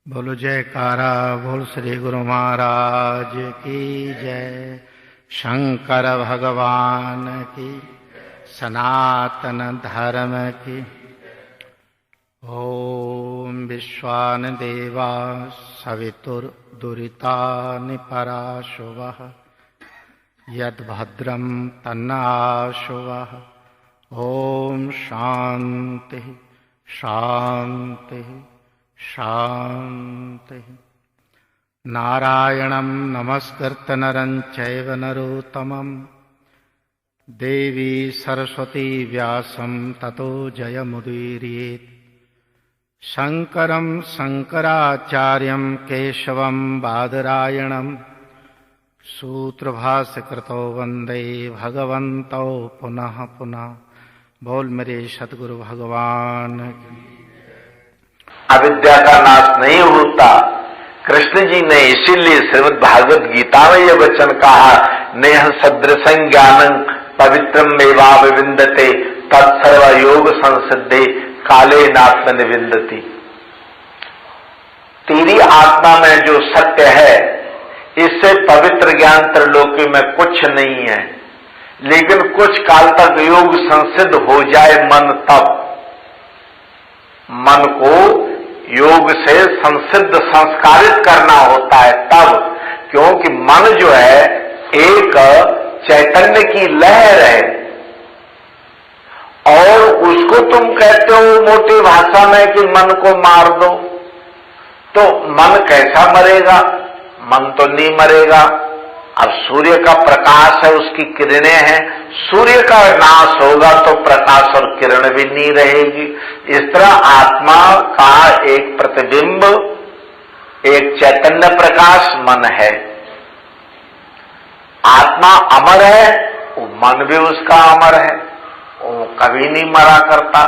बोलो जयकारा बोल श्री गुरु महाराज की जय। शंकर भगवान की, सनातन धर्म की। ओम विश्वान देवा सवितुर्दुरितानि पराशुवः यद्भद्रं तन्नाशुवः। ओम शांति शांति शांति। नारायणं नमस्कृत्य नरं चैव नरोत्तमं देवी सरस्वती व्यासं ततो जयमुदीरयेत्। शंकरं शंकराचार्यं केशवं बादरायणं सूत्रभाष्यकृतो वंदे भगवन्तौ पुनः पुनः। बोल मेरे सतगुरु भगवान की। अविद्या का नाश नहीं होता। कृष्ण जी ने इसीलिए श्रीमद् भागवत गीता में यह वचन कहा, नेह सदृशं ज्ञानं पवित्रम मेवाविविन्दते तत्सर्व योग संसिद्धे काले नात्म निविन्दति। तेरी आत्मा में जो सत्य है इससे पवित्र ज्ञान त्रिलोकी में कुछ नहीं है, लेकिन कुछ काल तक योग संसिद्ध हो जाए मन, तब मन को योग से संसिद्ध संस्कारित करना होता है तब, क्योंकि मन जो है एक चैतन्य की लहर है और उसको तुम कहते हो मोटी भाषा में कि मन को मार दो, तो मन कैसा मरेगा? मन तो नहीं मरेगा। अब सूर्य का प्रकाश है, उसकी किरणें हैं, सूर्य का नाश होगा तो प्रकाश और किरण भी नहीं रहेगी। इस तरह आत्मा का एक प्रतिबिंब, एक चैतन्य प्रकाश मन है। आत्मा अमर है, वो मन भी उसका अमर है, वो कभी नहीं मरा करता।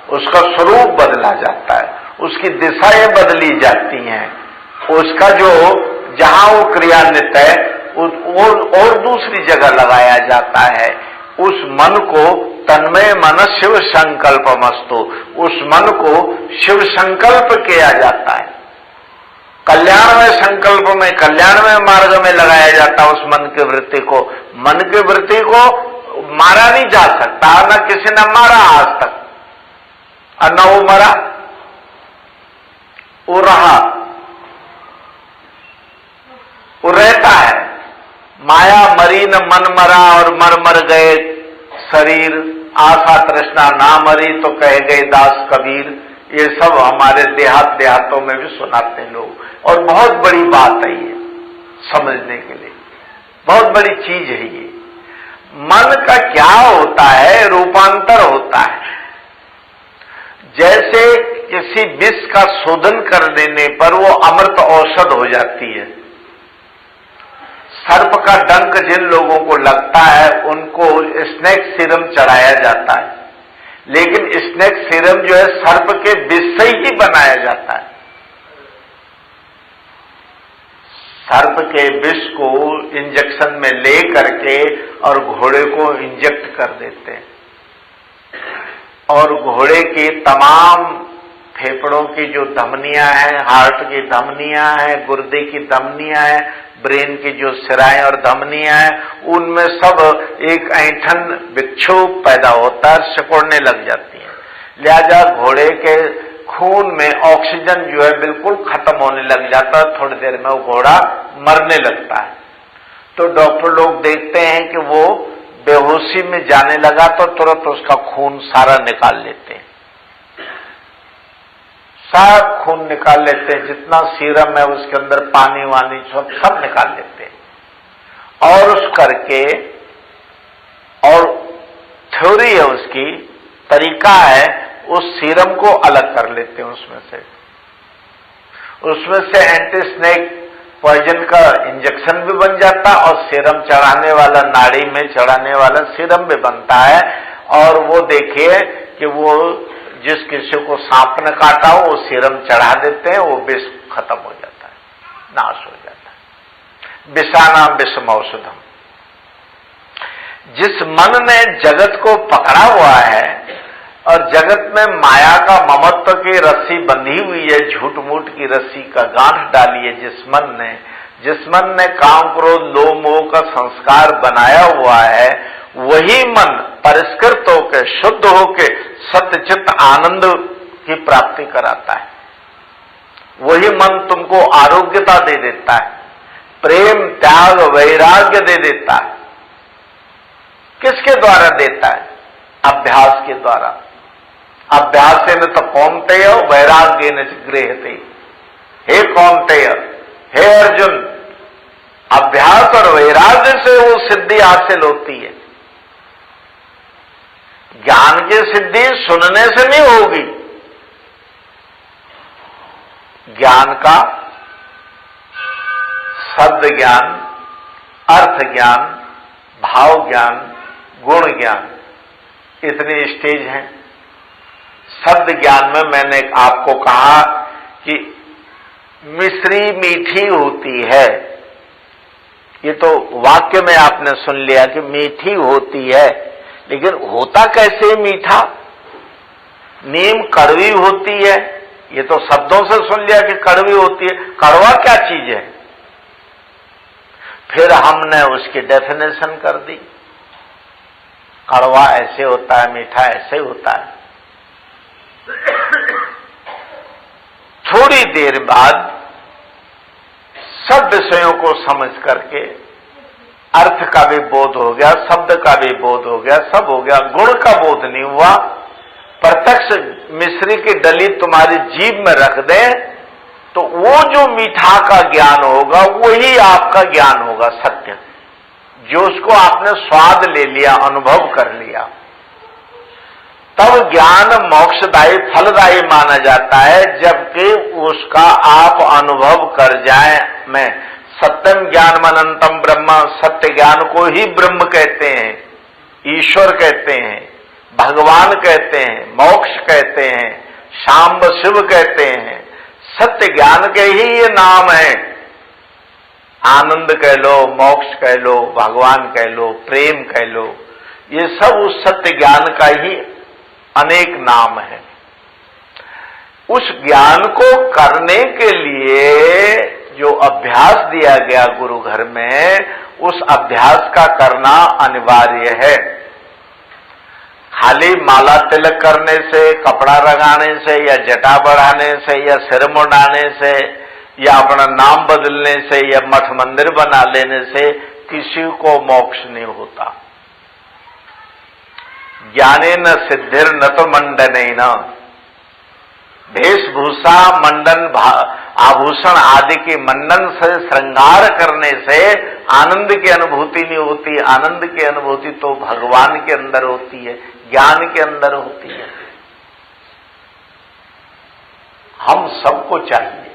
उसका स्वरूप बदला जाता है, उसकी दिशाएं बदली जाती हैं, उसका जो जहां वो क्रियान्वित है और दूसरी जगह लगाया जाता है। उस मन को तन्मय मन शिव संकल्पमस्तु, उस मन को शिव संकल्प किया जाता है। कल्याणमय संकल्प में, कल्याणमय मार्ग में लगाया जाता है उस मन की वृत्ति को। मन की वृत्ति को मारा नहीं जा सकता, न किसी ने मारा आज तक, और न वो मरा, वो रहा, वो रहता है। माया मरी न मन मरा और मर मर गए शरीर, आशा तृष्णा ना मरी तो कह गए दास कबीर। ये सब हमारे देहातों में भी सुनाते हैं लोग, और बहुत बड़ी बात है ये समझने के लिए, बहुत बड़ी चीज है ये। मन का क्या होता है? रूपांतर होता है। जैसे किसी विष का शोधन कर देने पर वो अमृत औषध हो जाती है। सर्प का डंक जिन लोगों को लगता है उनको स्नेक सीरम चढ़ाया जाता है, लेकिन स्नेक सीरम जो है सर्प के विष से ही बनाया जाता है। सर्प के विष को इंजेक्शन में ले करके और घोड़े को इंजेक्ट कर देते हैं, और घोड़े की तमाम फेफड़ों की जो धमनियां हैं, हार्ट की धमनियां हैं, गुर्दे की धमनियां हैं, ब्रेन की जो सिराएं और धमनियां हैं, उनमें सब एक ऐंठन विक्षोभ पैदा होता है, सिकुड़ने लग जाती हैं। लिहाजा घोड़े के खून में ऑक्सीजन जो है बिल्कुल खत्म होने लग जाता है, थोड़ी देर में वो घोड़ा मरने लगता है। तो डॉक्टर लोग देखते हैं कि वो बेहोशी में जाने लगा तो तुरंत उसका खून सारा निकाल लेते हैं, सारा खून निकाल लेते हैं, जितना सीरम है उसके अंदर पानी वानी सब निकाल लेते हैं। और उस करके, और थ्योरी है उसकी, तरीका है, उस सीरम को अलग कर लेते हैं उसमें से एंटी स्नेक पॉइजन का इंजेक्शन भी बन जाता और सीरम चढ़ाने वाला, नाड़ी में चढ़ाने वाला सीरम भी बनता है। और वो देखिए कि वो जिस किसी को सांप ने काटा हो वो सीरम चढ़ा देते हैं, वो विष खत्म हो जाता है, नाश हो जाता है। विषाणाम विषम औषधम। जिस मन ने जगत को पकड़ा हुआ है और जगत में माया का ममत्व की रस्सी बंधी हुई है, झूठ मूठ की रस्सी का गांठ डाली है जिस मन ने काम क्रोध लोभ मोह का संस्कार बनाया हुआ है, वही मन परिष्कृत होकर शुद्ध होकर सत्यचित्त आनंद की प्राप्ति कराता है। वही मन तुमको आरोग्यता दे देता है, प्रेम त्याग वैराग्य दे देता है। किसके द्वारा देता है? अभ्यास के द्वारा। अभ्यास न तो कौन्तेय वैराग्य न गृह्यते। हे कौन्तेय, हे अर्जुन, अभ्यास और वैराग्य से वो सिद्धि हासिल होती है। ज्ञान की सिद्धि सुनने से नहीं होगी। ज्ञान का शब्द ज्ञान, अर्थ ज्ञान, भाव ज्ञान, गुण ज्ञान, इतने स्टेज हैं। शब्द ज्ञान में मैंने आपको कहा कि मिश्री मीठी होती है। ये तो वाक्य में आपने सुन लिया कि मीठी होती है, लेकिन होता कैसे मीठा? नीम कड़वी होती है, ये तो शब्दों से सुन लिया कि कड़वी होती है। कड़वा क्या चीज है? फिर हमने उसकी डेफिनेशन कर दी, कड़वा ऐसे होता है, मीठा ऐसे होता है। थोड़ी देर बाद सब विषयों को समझ करके अर्थ का भी बोध हो गया, शब्द का भी बोध हो गया, सब हो गया, गुण का बोध नहीं हुआ। प्रत्यक्ष मिश्री की डली तुम्हारी जीभ में रख दे तो वो जो मीठा का ज्ञान होगा वही आपका ज्ञान होगा, सत्य, जो उसको आपने स्वाद ले लिया, अनुभव कर लिया। तब ज्ञान मोक्षदायी फलदायी माना जाता है, जबकि उसका आप अनुभव कर जाए। मैं सत्यम ज्ञान अनंतम ब्रह्म, सत्य ज्ञान को ही ब्रह्म कहते हैं, ईश्वर कहते हैं, भगवान कहते हैं, मोक्ष कहते हैं, शांब शिव कहते हैं। सत्य ज्ञान के ही ये नाम है। आनंद कह लो, मोक्ष कह लो, भगवान कह लो, प्रेम कह लो, ये सब उस सत्य ज्ञान का ही अनेक नाम है। उस ज्ञान को करने के लिए जो अभ्यास दिया गया गुरु घर में, उस अभ्यास का करना अनिवार्य है। खाली माला तिलक करने से, कपड़ा रंगाने से, या जटा बढ़ाने से, या सिर मुंडाने से, या अपना नाम बदलने से, या मठ मंदिर बना लेने से किसी को मोक्ष नहीं होता। ज्ञानेन सिद्धिर न तो मंडनेन, वेशभूषा मंडन आभूषण आदि के मंडन से, श्रृंगार करने से आनंद की अनुभूति नहीं होती। आनंद की अनुभूति तो भगवान के अंदर होती है, ज्ञान के अंदर होती है। हम सबको चाहिए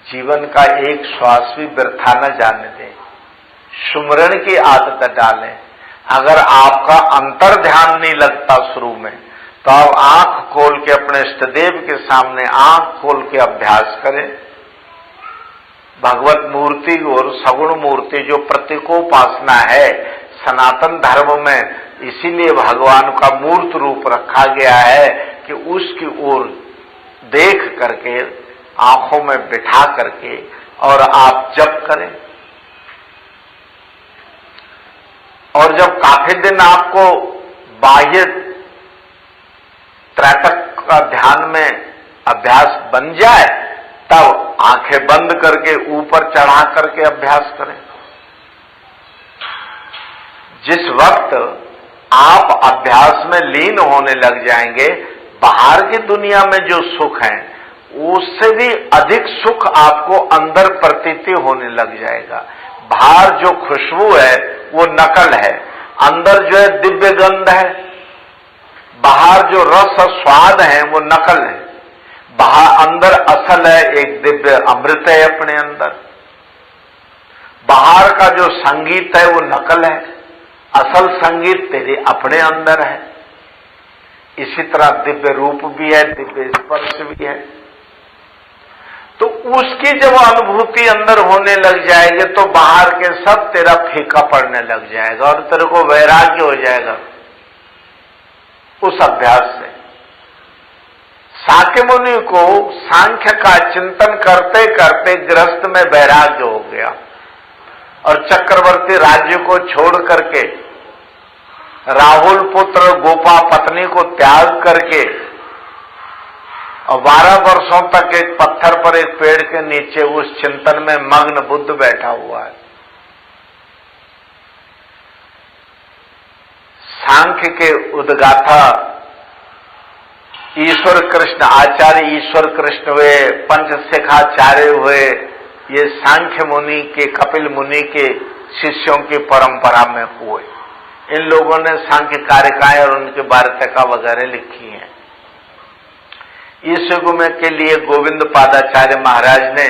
जीवन का एक श्वास भी व्यर्था न जाने दें, सुमरण की आदत डालें। अगर आपका अंतर ध्यान नहीं लगता शुरू में, तो आप आंख खोल के अपने इष्टदेव के सामने आंख खोल के अभ्यास करें। भगवत मूर्ति और सगुण मूर्ति जो प्रतीकोपासना है सनातन धर्म में, इसीलिए भगवान का मूर्त रूप रखा गया है कि उसकी ओर देख करके, आंखों में बिठा करके और आप जप करें। और जब काफी दिन आपको बाह्य त्रैतक का ध्यान में अभ्यास बन जाए, तब आंखें बंद करके ऊपर चढ़ा करके अभ्यास करें। जिस वक्त आप अभ्यास में लीन होने लग जाएंगे, बाहर की दुनिया में जो सुख है उससे भी अधिक सुख आपको अंदर प्रतीति होने लग जाएगा। बाहर जो खुशबू है वो नकल है, अंदर जो है दिव्य गंध है। बाहर जो रस और स्वाद है वो नकल है, बाहर अंदर असल है, एक दिव्य अमृत है अपने अंदर। बाहर का जो संगीत है वो नकल है, असल संगीत तेरे अपने अंदर है। इसी तरह दिव्य रूप भी है, दिव्य स्पर्श भी है। तो उसकी जब अनुभूति अंदर होने लग जाएगी तो बाहर के सब तेरा फीका पड़ने लग जाएगा और तेरे को वैराग्य हो जाएगा। उस अभ्यास से। साक्य मुनि को सांख्य का चिंतन करते करते गृहस्थ में वैराग्य हो गया और चक्रवर्ती राज्य को छोड़ करके राहुल पुत्र गोपा पत्नी को त्याग करके और 12 वर्षों तक एक पत्थर पर एक पेड़ के नीचे उस चिंतन में मग्न बुद्ध बैठा हुआ है। सांख्य के उद्गाता ईश्वर कृष्ण आचार्य, ईश्वर कृष्ण हुए, पंचशिखाचार्य हुए, ये सांख्य मुनि के, कपिल मुनि के शिष्यों की परंपरा में हुए। इन लोगों ने सांख्य कारिकाएं और उनके वार्तिका वगैरह लिखी हैं। इस युग में के लिए गोविंद पादाचार्य महाराज ने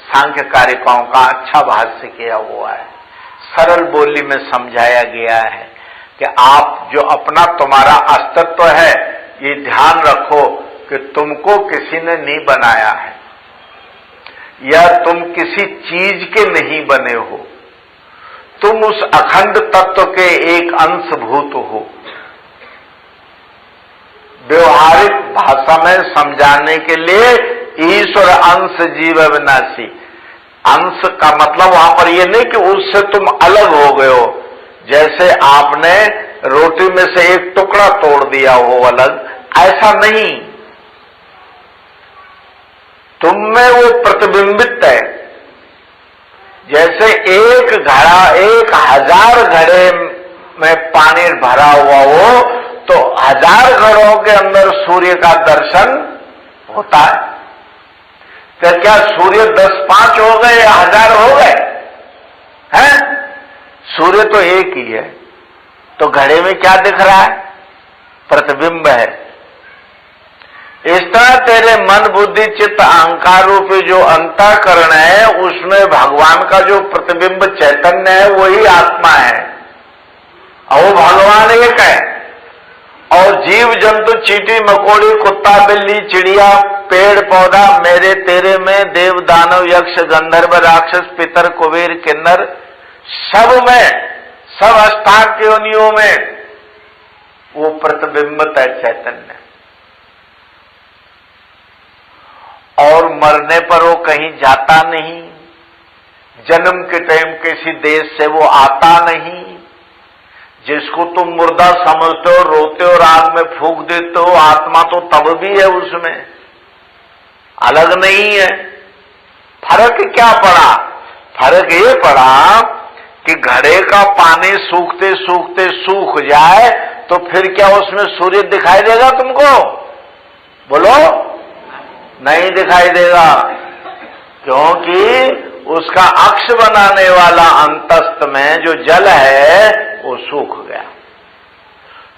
सांख्य कारिकाओं का अच्छा भाष्य किया हुआ है। सरल बोली में समझाया गया है कि आप जो अपना तुम्हारा अस्तित्व है, ये ध्यान रखो कि तुमको किसी ने नहीं बनाया है या तुम किसी चीज के नहीं बने हो, तुम उस अखंड तत्व के एक अंशभूत हो। व्यवहारिक भाषा में समझाने के लिए ईश्वर अंश जीव अविनाशी, अंश का मतलब वहां पर यह नहीं कि उससे तुम अलग हो गए हो, जैसे आपने रोटी में से एक टुकड़ा तोड़ दिया हो अलग, ऐसा नहीं। तुम में वो प्रतिबिंबित है। जैसे एक घड़ा 1000 घड़े में पानी भरा हुआ हो तो 1000 घड़ों के अंदर सूर्य का दर्शन होता है। तो क्या सूर्य 10-5 हो गए या 1000 हो गए हैं? सूर्य तो एक ही है। तो घड़े में क्या दिख रहा है? प्रतिबिंब है। इस तरह तेरे मन बुद्धि चित्त अहंकार रूपी जो अंतःकरण है, उसमें भगवान का जो प्रतिबिंब चैतन्य है वही आत्मा है और वो भगवान एक है। और जीव जंतु चींटी मकोड़ी कुत्ता बिल्ली चिड़िया पेड़ पौधा मेरे तेरे में देव दानव यक्ष गंधर्व राक्षस पितर कुबेर किन्नर सब में, सब अष्टांग योनियों में वो प्रतिबिंबित है चैतन्य। और मरने पर वो कहीं जाता नहीं, जन्म के टाइम किसी देश से वो आता नहीं। जिसको तुम मुर्दा समझते हो, रोते हो, आग में फूंक देते हो, आत्मा तो तब भी है उसमें, अलग नहीं है। फर्क क्या पड़ा? फर्क ये पड़ा कि घड़े का पानी सूखते सूखते सूख जाए तो फिर क्या उसमें सूर्य दिखाई देगा तुमको? बोलो, नहीं दिखाई देगा, क्योंकि उसका अक्ष बनाने वाला अंतस्थ में जो जल है वो सूख गया।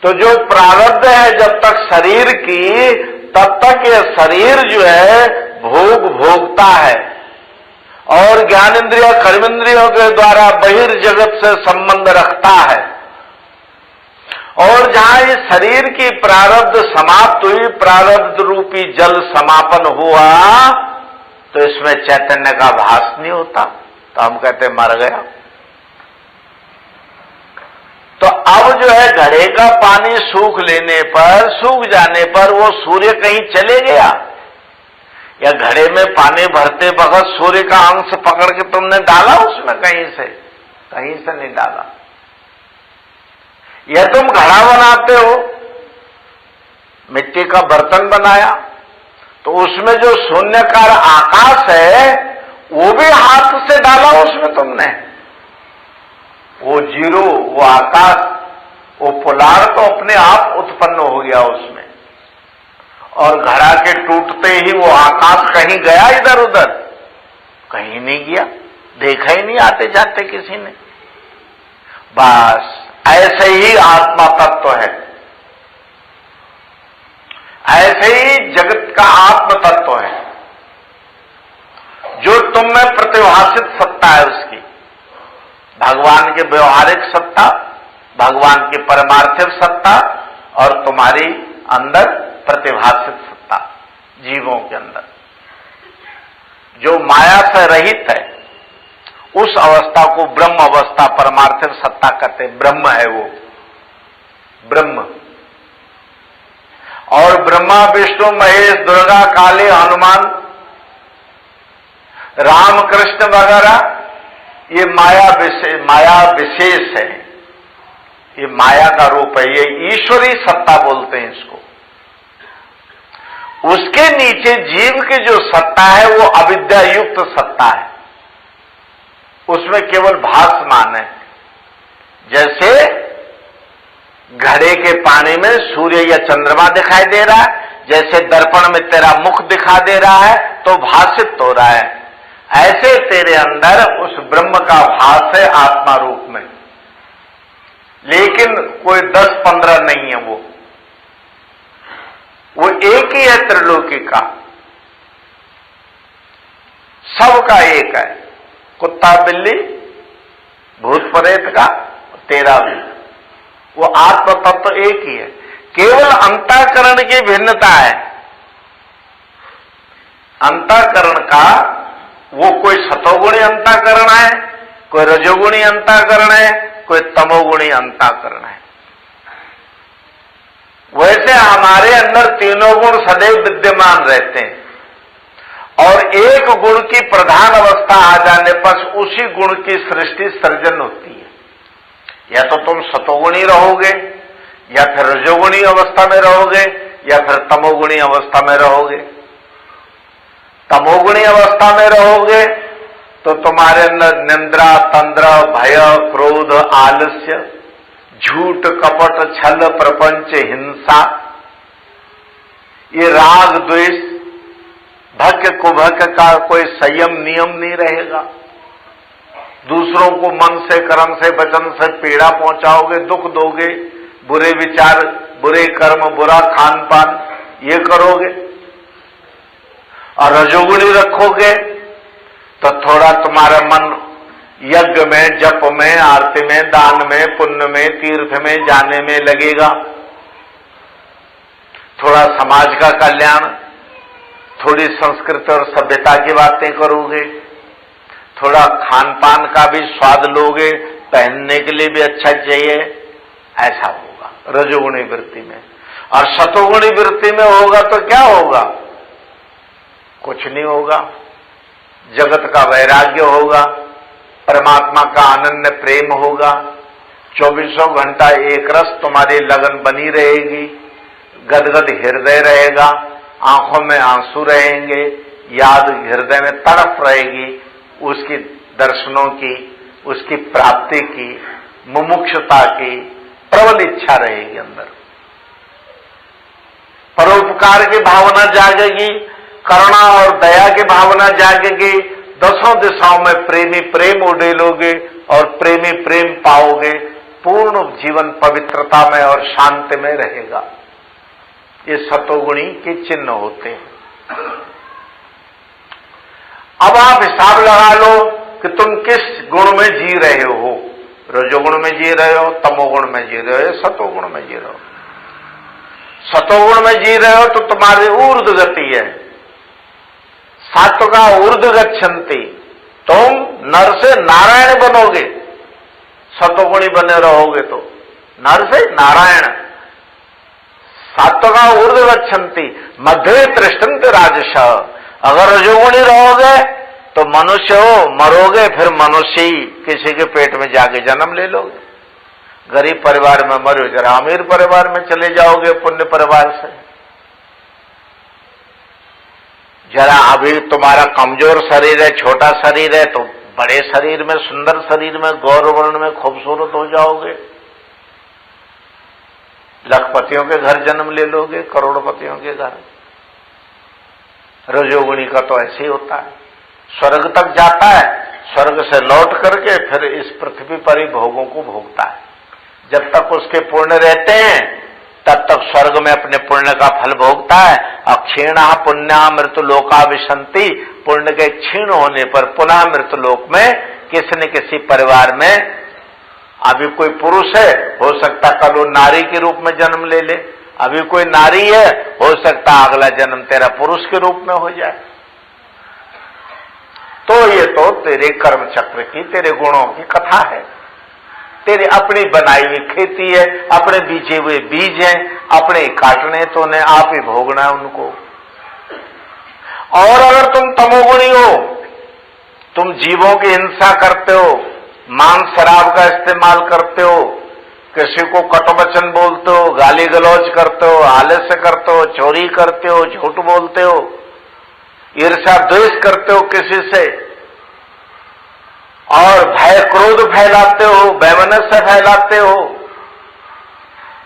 तो जो प्रारब्ध है जब तक शरीर की, तब तक ये शरीर जो है भोगता है और ज्ञानेंद्रिय कर्मेंद्रियों के द्वारा बहिर्जगत से संबंध रखता है। और जहां इस शरीर की प्रारब्ध समाप्त हुई, प्रारब्ध रूपी जल समापन हुआ, तो इसमें चैतन्य का भास नहीं होता, तो हम कहते मर गया। तो अब जो है घड़े का पानी सूख लेने पर, सूख जाने पर वो सूर्य कहीं चले गया, या घड़े में पानी भरते वक्त सूर्य का अंश पकड़ के तुमने डाला उसमें कहीं से नहीं डाला। या तुम घड़ा बनाते हो, मिट्टी का बर्तन बनाया, तो उसमें जो शून्यकार आकाश है वो भी हाथ से डाला उसमें तुमने, वो जीरो, वो आकाश, वो पोलार तो अपने आप उत्पन्न हो गया उसमें। और घड़ा के टूटते ही वो आकाश कहीं गया इधर उधर? कहीं नहीं गया, देखा ही नहीं आते जाते किसी ने। बस ऐसे ही आत्मा तत्व है, ऐसे ही जगत का आत्म तत्व है, जो तुम में प्रतिभाषित सत्ता है उसकी, भगवान की व्यवहारिक सत्ता, भगवान की परमार्थिक सत्ता और तुम्हारी अंदर प्रतिभाषित सत्ता जीवों के अंदर, जो माया से रहित है, उस अवस्था को ब्रह्म अवस्था परमार्थिक सत्ता कहते हैं। ब्रह्म है वो, ब्रह्म। और ब्रह्मा विष्णु महेश दुर्गा काली हनुमान राम कृष्ण वगैरह ये माया विशेष है, ये माया का रूप है, ये ईश्वरी सत्ता बोलते हैं इसको। उसके नीचे जीव की जो सत्ता है वो अविद्या युक्त सत्ता है, उसमें केवल भासमान है। जैसे घड़े के पानी में सूर्य या चंद्रमा दिखाई दे रहा है, जैसे दर्पण में तेरा मुख दिखा दे रहा है तो भासित हो रहा है, ऐसे तेरे अंदर उस ब्रह्म का भास है आत्मा रूप में। लेकिन कोई 10-15 नहीं है, वो एक ही है, त्रिलोकी का, सबका एक है। कुत्ता बिल्ली भूत प्रेत का तेरा भी, वो आत्म तत्व एक ही है, केवल अंतःकरण की भिन्नता है। अंतःकरण का वो कोई सतोगुणी अंतःकरण है, कोई रजोगुणी अंतःकरण है, कोई तमोगुणी अंतःकरण है। वैसे हमारे अंदर तीनों गुण सदैव विद्यमान रहते हैं, और एक गुण की प्रधान अवस्था आ जाने पर उसी गुण की सृष्टि सर्जन होती है। या तो तुम सतोगुणी रहोगे, या फिर रजोगुणी अवस्था में रहोगे, या फिर तमोगुणी अवस्था में रहोगे। तमोगुणी अवस्था में रहोगे तो तुम्हारे अंदर निंद्रा तंद्रा भय क्रोध आलस्य झूठ कपट छल प्रपंच हिंसा, ये राग द्वेष भक्क कुभक का कोई संयम नियम नहीं रहेगा। दूसरों को मन से कर्म से वचन से पीड़ा पहुंचाओगे, दुख दोगे, बुरे विचार बुरे कर्म बुरा खान पान ये करोगे। और रजोगुणी रखोगे तो थोड़ा तुम्हारा मन यज्ञ में जप में आरती में दान में पुण्य में तीर्थ में जाने में लगेगा, थोड़ा समाज का कल्याण, थोड़ी संस्कृति और सभ्यता की बातें करोगे, थोड़ा खान पान का भी स्वाद लोगे, पहनने के लिए भी अच्छा चाहिए, ऐसा होगा रजोगुणी वृत्ति में। और सतोगुणी वृत्ति में होगा तो क्या होगा? कुछ नहीं होगा, जगत का वैराग्य होगा, परमात्मा का अनन्य प्रेम होगा, 24 घंटा एक रस तुम्हारी लगन बनी रहेगी, गदगद हृदय रहेगा, आंखों में आंसू रहेंगे, याद हृदय में तड़प रहेगी, उसकी दर्शनों की, उसकी प्राप्ति की, मुमुक्षुता की प्रबल इच्छा रहेगी अंदर। परोपकार की भावना जागेगी, करुणा और दया की भावना जागेगी, दसों दिशाओं में प्रेमी प्रेम उड़ेलोगे और प्रेमी प्रेम पाओगे, पूर्ण जीवन पवित्रता में और शांति में रहेगा। ये सतोगुणी के चिन्ह होते हैं। अब आप हिसाब लगा लो कि तुम किस गुण में जी रहे हो, रजोगुण में जी रहे हो, तमोगुण में जी रहे हो, सतोगुण में जी रहे हो। सतोगुण में जी रहे हो तो तुम्हारी ऊर्ध्व गति है, सात्विका ऊर्ध्व गच्छन्ति, तुम नर से नारायण बनोगे। सतोगुणी बने रहोगे तो नर से नारायण, सात्विका ऊर्ध्व गच्छन्ति मध्य तिष्ठन्ति राजस। अगर रजोगुणी रहोगे तो मनुष्य हो, मरोगे, फिर मनुष्य ही किसी के पेट में जाके जन्म ले लोगे। गरीब परिवार में मरो, जरा अमीर परिवार में चले जाओगे पुण्य परिवार से। जरा अभी तुम्हारा कमजोर शरीर है, छोटा शरीर है, तो बड़े शरीर में, सुंदर शरीर में, गौरवर्ण में खूबसूरत हो जाओगे, लखपतियों के घर जन्म ले लोगे, करोड़पतियों के घर। रजोगुणी का तो ऐसे ही होता है, स्वर्ग तक जाता है, स्वर्ग से लौट करके फिर इस पृथ्वी पर ही भोगों को भोगता है। जब तक उसके पुण्य रहते हैं तब तक स्वर्ग में अपने पुण्य का फल भोगता है। और क्षीणा पुण्या मृत्युलोका विशंति, पुण्य के क्षीण होने पर पुनः मृत्युलोक में किसी न किसी परिवार में, अभी कोई पुरुष है, हो सकता कल वो नारी के रूप में जन्म ले ले, अभी कोई नारी है, हो सकता अगला जन्म तेरा पुरुष के रूप में हो जाए। तो ये तो तेरे कर्म चक्र की, तेरे गुणों की कथा है, तेरी अपनी बनाई हुई खेती है, अपने बीजे हुए बीज हैं, अपने काटने तो उन्हें आप ही भोगना है उनको। और अगर तुम तमोगुणी हो, तुम जीवों की हिंसा करते हो, मांस शराब का इस्तेमाल करते हो, किसी को कटवचन बोलते हो, गाली गलौज करते हो, आलस्य करते हो, चोरी करते हो, झूठ बोलते हो, ईर्ष्या द्वेष करते हो किसी से, और भय क्रोध फैलाते हो, वैमनस्य फैलाते हो,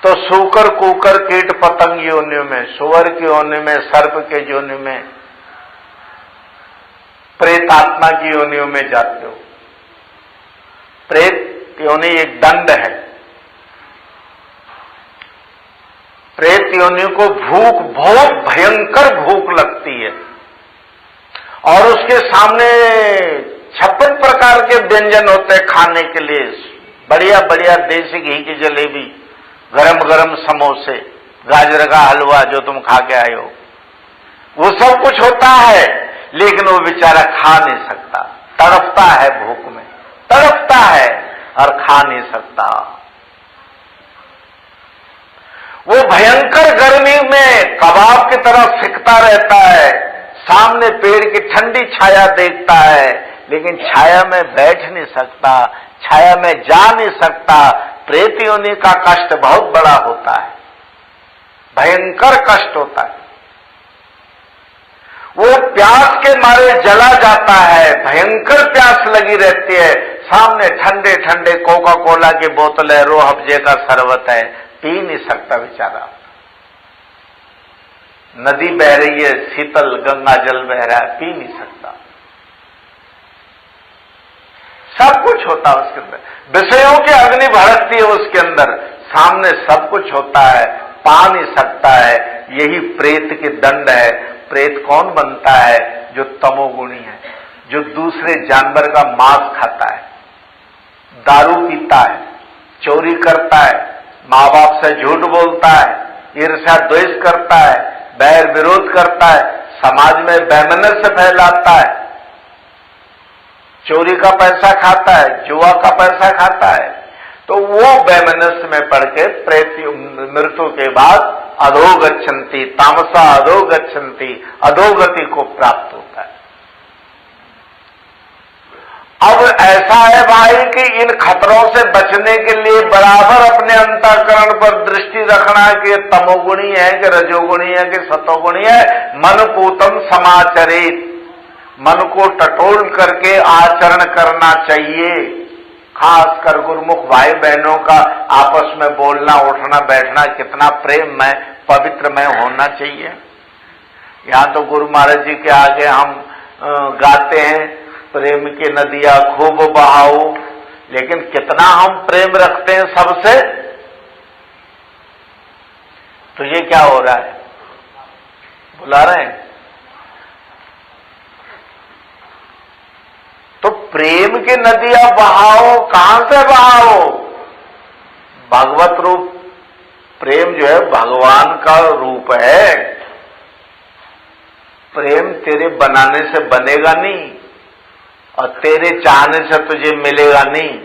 तो सूकर कुकर कीट पतंग योनि में, सुअर की योनि में, सर्प के योनि में, प्रेत आत्मा की योनियों में जाते हो। प्रेत योनि एक दंड है। प्रेत योनि को भूख, बहुत भयंकर भूख लगती है, और उसके सामने 56 प्रकार के व्यंजन होते हैं खाने के लिए। बढ़िया बढ़िया देसी घी की जलेबी, गरम गरम समोसे, गाजर का हलवा जो तुम खा के आए हो, वो सब कुछ होता है, लेकिन वो बेचारा खा नहीं सकता, तड़पता है भूख में, तड़पता है और खा नहीं सकता। वो भयंकर गर्मी में कबाब की तरह सिकता रहता है, सामने पेड़ की ठंडी छाया देखता है, लेकिन छाया में बैठ नहीं सकता, छाया में जा नहीं सकता। प्रेत योनि का कष्ट बहुत बड़ा होता है, भयंकर कष्ट होता है। वो प्यास के मारे जला जाता है, भयंकर प्यास लगी रहती है, सामने ठंडे ठंडे कोका कोला की बोतल है, रूह अफ़ज़े का शरबत है, पी नहीं सकता बेचारा। नदी बह रही है, शीतल गंगा जल बह रहा है, पी नहीं सकता। सब कुछ होता है उसके अंदर, विषयों की अग्नि भड़कती है उसके अंदर, सामने सब कुछ होता है, पा नहीं सकता है। यही प्रेत के दंड है। प्रेत कौन बनता है? जो तमोगुणी है, जो दूसरे जानवर का मांस खाता है, दारू पीता है, चोरी करता है, माँ बाप से झूठ बोलता है, ईर्ष्या द्वेष करता है, बैर विरोध करता है, समाज में वैमनस्य फैलाता है, चोरी का पैसा खाता है, जुआ का पैसा खाता है, तो वो वैमनस्य में पड़ के प्रेत मृत्यु के बाद अधोगच्छन्ति, तामसा अधोगच्छन्ति, अधोगति को प्राप्त होता है। अब ऐसा है भाई कि इन खतरों से बचने के लिए बराबर अपने अंतःकरण पर दृष्टि रखना है कि ये तमोगुणी है कि रजोगुणी है कि सतोगुणी है। मन पूतम समाचरित, मन को टटोल करके आचरण करना चाहिए। खासकर गुरुमुख भाई बहनों का आपस में बोलना उठना बैठना कितना प्रेममय पवित्रमय होना चाहिए। यहां तो गुरु महाराज जी के आगे हम गाते हैं प्रेम की नदियां खूब बहाओ, लेकिन कितना हम प्रेम रखते हैं सबसे। तो ये क्या हो रहा है? बुला रहे हैं तो प्रेम की नदियां बहाओ, कहां से बहाओ? भगवत रूप प्रेम जो है भगवान का रूप है। प्रेम तेरे बनाने से बनेगा नहीं और तेरे चाहने से तुझे मिलेगा नहीं।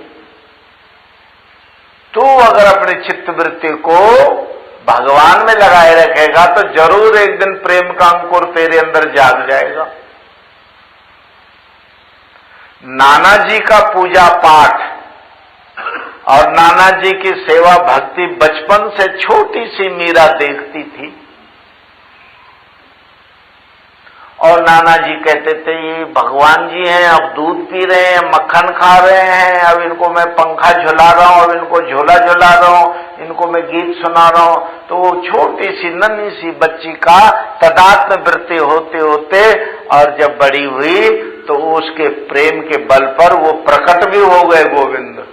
तू अगर अपनी चित्त वृत्ति को भगवान में लगाए रखेगा तो जरूर एक दिन प्रेम का अंकुर तेरे अंदर जाग जाएगा। नाना जी का पूजा पाठ और नाना जी की सेवा भक्ति बचपन से छोटी सी मीरा देखती थी, और नाना जी कहते थे ये भगवान जी हैं, अब दूध पी रहे हैं, मक्खन खा रहे हैं, अब इनको मैं पंखा झुला रहा हूं, अब इनको झोला झुला रहा हूं, इनको मैं गीत सुना रहा हूं। तो वो छोटी सी नन्ही सी बच्ची का तदात्म वृत्ति होते होते और जब बड़ी हुई तो उसके प्रेम के बल पर वो प्रकट भी हो गए गोविंद।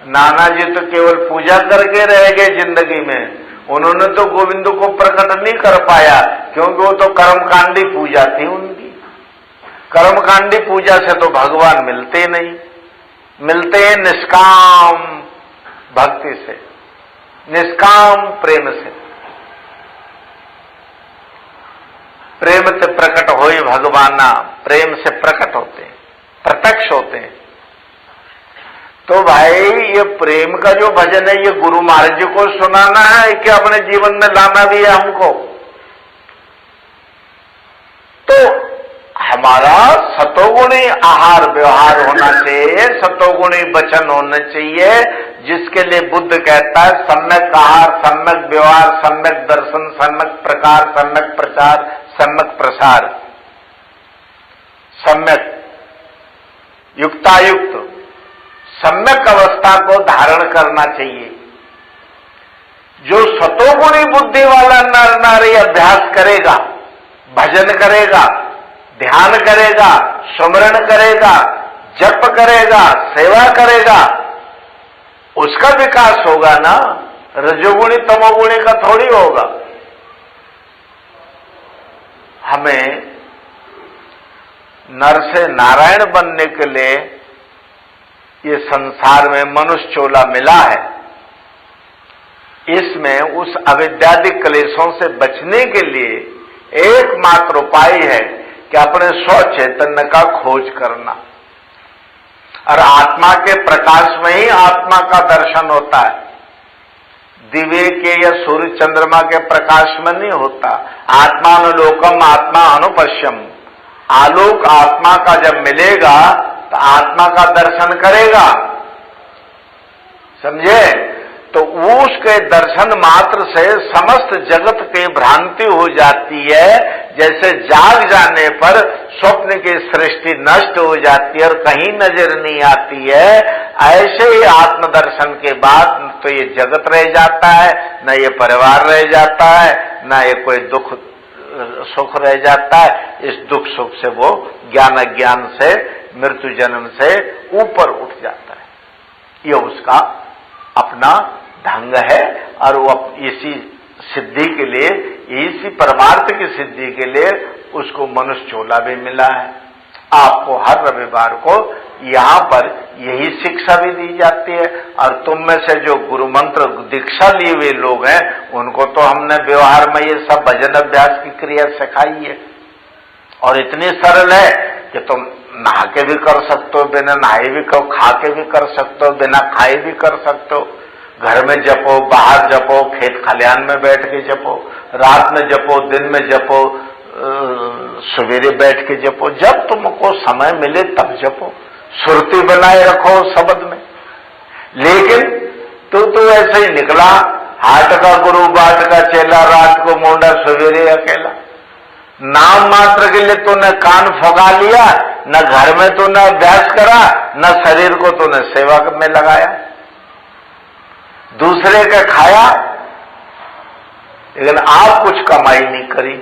नाना जी तो केवल पूजा करके रह गए जिंदगी में, उन्होंने तो गोविंद को प्रकट नहीं कर पाया, क्योंकि वो तो कर्मकांडी पूजा थी उनकी। कर्मकांडी पूजा से तो भगवान मिलते नहीं, मिलते हैं निष्काम भक्ति से, निष्काम प्रेम से। प्रेम से प्रकट होए भगवाना, प्रेम से प्रकट होते हैं, प्रत्यक्ष होते हैं। तो भाई ये प्रेम का जो भजन है ये गुरु महाराज जी को सुनाना है कि अपने जीवन में लाना भी है हमको? तो हमारा सतोगुणी आहार व्यवहार होना चाहिए, सतोगुणी वचन होना चाहिए, जिसके लिए बुद्ध कहता है सम्यक आहार, सम्यक व्यवहार, सम्यक दर्शन, सम्यक प्रकार, सम्यक प्रचार, सम्यक प्रसार, सम्यक युक्तायुक्त सम्यक अवस्था को धारण करना चाहिए। जो सतोगुणी बुद्धि वाला नर नारी अभ्यास करेगा, भजन करेगा, ध्यान करेगा, सुमरण करेगा, जप करेगा, सेवा करेगा, उसका विकास होगा ना, रजोगुणी तमोगुणी का थोड़ी होगा। हमें नर से नारायण बनने के लिए ये संसार में मनुष्य चोला मिला है। इसमें उस अविद्यादिक क्लेशों से बचने के लिए एकमात्र उपाय है कि अपने स्व चैतन्य का खोज करना, और आत्मा के प्रकाश में ही आत्मा का दर्शन होता है। दिव्य के या सूर्य चंद्रमा के प्रकाश में नहीं होता। आत्मानुलोकम आत्मा अनुपश्यम, आलोक आत्मा का जब मिलेगा तो आत्मा का दर्शन करेगा, समझे? तो उसके दर्शन मात्र से समस्त जगत की भ्रांति हो जाती है। जैसे जाग जाने पर स्वप्न की सृष्टि नष्ट हो जाती है और कहीं नजर नहीं आती है, ऐसे ही आत्मदर्शन के बाद तो ये जगत रह जाता है, न ये परिवार रह जाता है, न ये कोई दुख सुख रह जाता है। इस दुख सुख से वो ज्ञान अज्ञान से, मृत्यु जन्म से ऊपर उठ जाता है। ये उसका अपना ढंग है, और वो इसी सिद्धि के लिए, इसी परमार्थ की सिद्धि के लिए उसको मनुष्य चोला भी मिला है। आपको हर रविवार को यहाँ पर यही शिक्षा भी दी जाती है, और तुम में से जो गुरु मंत्र दीक्षा लिए हुए लोग हैं उनको तो हमने व्यवहार में ये सब भजन अभ्यास की क्रिया सिखाई है, और इतनी सरल है कि तुम नहा के भी कर सकते हो, बिना नहाए भी करो, खा के भी कर सकते हो, बिना खाए भी कर सकते हो। घर में जपो, बाहर जपो, खेत खलियान में बैठ के जपो, रात में जपो, दिन में जपो, सवेरे बैठ के जपो, जब तुमको समय मिले तब जपो। सुरती बनाए रखो शब्द में। लेकिन तू ऐसे ही निकला, हाट का गुरु बाट का चेला, रात को मोंडा सवेरे अकेला। नाम मात्र के लिए तूने कान फगा लिया, न घर में तूने अभ्यास करा, न शरीर को तूने सेवा में लगाया, दूसरे का खाया, लेकिन आप कुछ कमाई नहीं करी।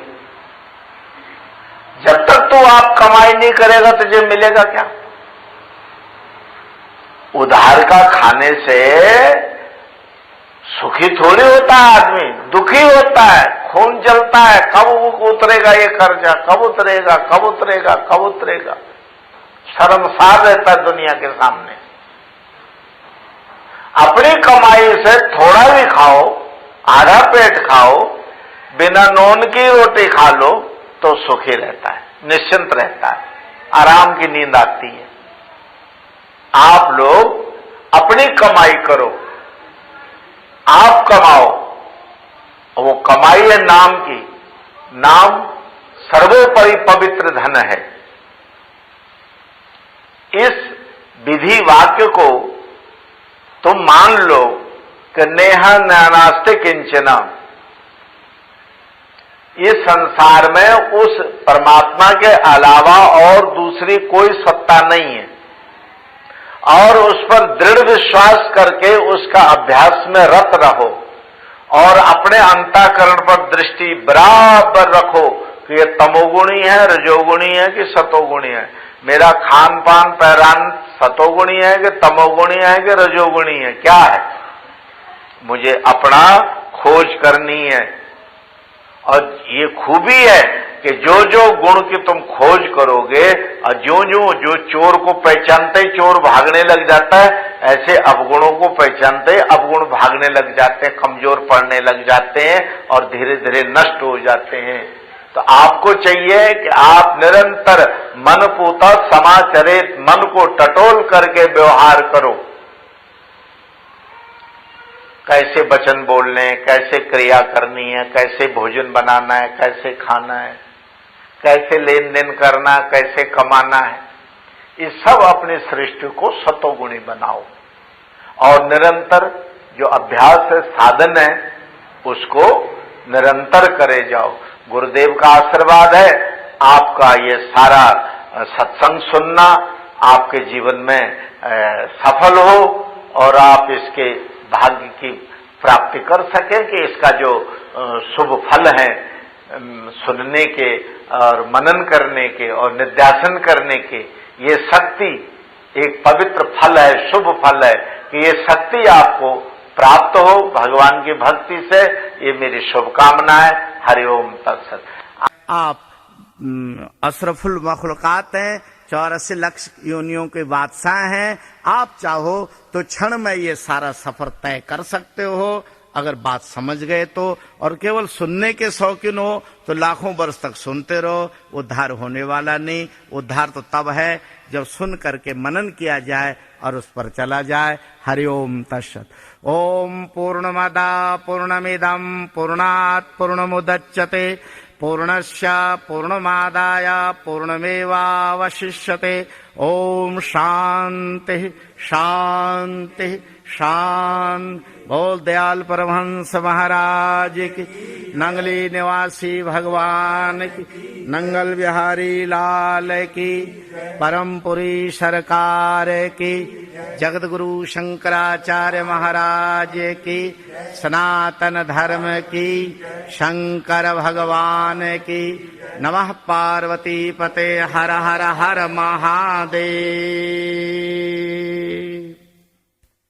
जब तक तू आप कमाई नहीं करेगा तुझे मिलेगा क्या? उधार का खाने से सुखी थोड़ी होता है आदमी, दुखी होता है, खून जलता है। कब उतरेगा ये कर्जा, कब उतरेगा, कब उतरेगा, कब उतरेगा? शर्मसार रहता है दुनिया के सामने। अपनी कमाई से थोड़ा भी खाओ, आधा पेट खाओ, बिना नून की रोटी खा लो तो सुखी रहता है, निश्चिंत रहता है, आराम की नींद आती है। आप लोग अपनी कमाई करो, आप कमाओ, वो कमाई है नाम की। नाम सर्वोपरि पवित्र धन है। इस विधि वाक्य को तुम मान लो कि नेह नास्ते किंचन, इस संसार में उस परमात्मा के अलावा और दूसरी कोई सत्ता नहीं है, और उस पर दृढ़ विश्वास करके उसका अभ्यास में रत रहो, और अपने अंतःकरण पर दृष्टि बराबर रखो कि ये तमोगुणी है, रजोगुणी है कि सतोगुणी है। मेरा खान पान पहरान सतोगुणी है कि तमोगुणी है कि रजोगुणी है, क्या है? मुझे अपना खोज करनी है। और ये खूबी है कि जो जो गुण की तुम खोज करोगे, और जो चोर को पहचानते ही चोर भागने लग जाता है, ऐसे अवगुणों को पहचानते ही अवगुण भागने लग जाते हैं, कमजोर पड़ने लग जाते हैं और धीरे धीरे नष्ट हो जाते हैं। तो आपको चाहिए कि आप निरंतर मन पूता समाचरित, मन को टटोल करके व्यवहार करो। कैसे वचन बोलने, कैसे क्रिया करनी है, कैसे भोजन बनाना है, कैसे खाना है, कैसे लेन देन करना, कैसे कमाना है, ये सब अपने सृष्टि को सतोगुणी बनाओ और निरंतर जो अभ्यास है, साधन है, उसको निरंतर करे जाओ। गुरुदेव का आशीर्वाद है, आपका ये सारा सत्संग सुनना आपके जीवन में सफल हो और आप इसके भाग्य की प्राप्ति कर सके कि इसका जो शुभ फल है सुनने के और मनन करने के और निध्यासन करने के, ये शक्ति एक पवित्र फल है, शुभ फल है कि ये शक्ति आपको प्राप्त हो भगवान की भक्ति से। ये मेरी शुभकामना है। हरिओम तत्सत। आप अशरफुल मखलूकात हैं, 84 लाख योनियों के बादशाह हैं। आप चाहो तो क्षण में ये सारा सफर तय कर सकते हो अगर बात समझ गए तो। और केवल सुनने के शौकीन हो तो लाखों वर्ष तक सुनते रहो, उद्धार होने वाला नहीं। उद्धार तो तब है जब सुन करके मनन किया जाए और उस पर चला जाए। हरिओम तत्सत। ओम पूर्णमदा पूर्णमिदं पूर्णात् पूर्णमुदच्यते पूर्णस्य पूर्णमादाय पूर्णमेवावशिष्यते। ओम शांति शांति शांति। बोल दयाल परमहंस महाराज की, नंगली निवासी भगवान की, नंगल बिहारी लाल की, परमपुरी सरकार की, जगत गुरु शंकराचार्य महाराज की, सनातन धर्म की, शंकर भगवान की। नमः पार्वती पते हर हर हर महादेव।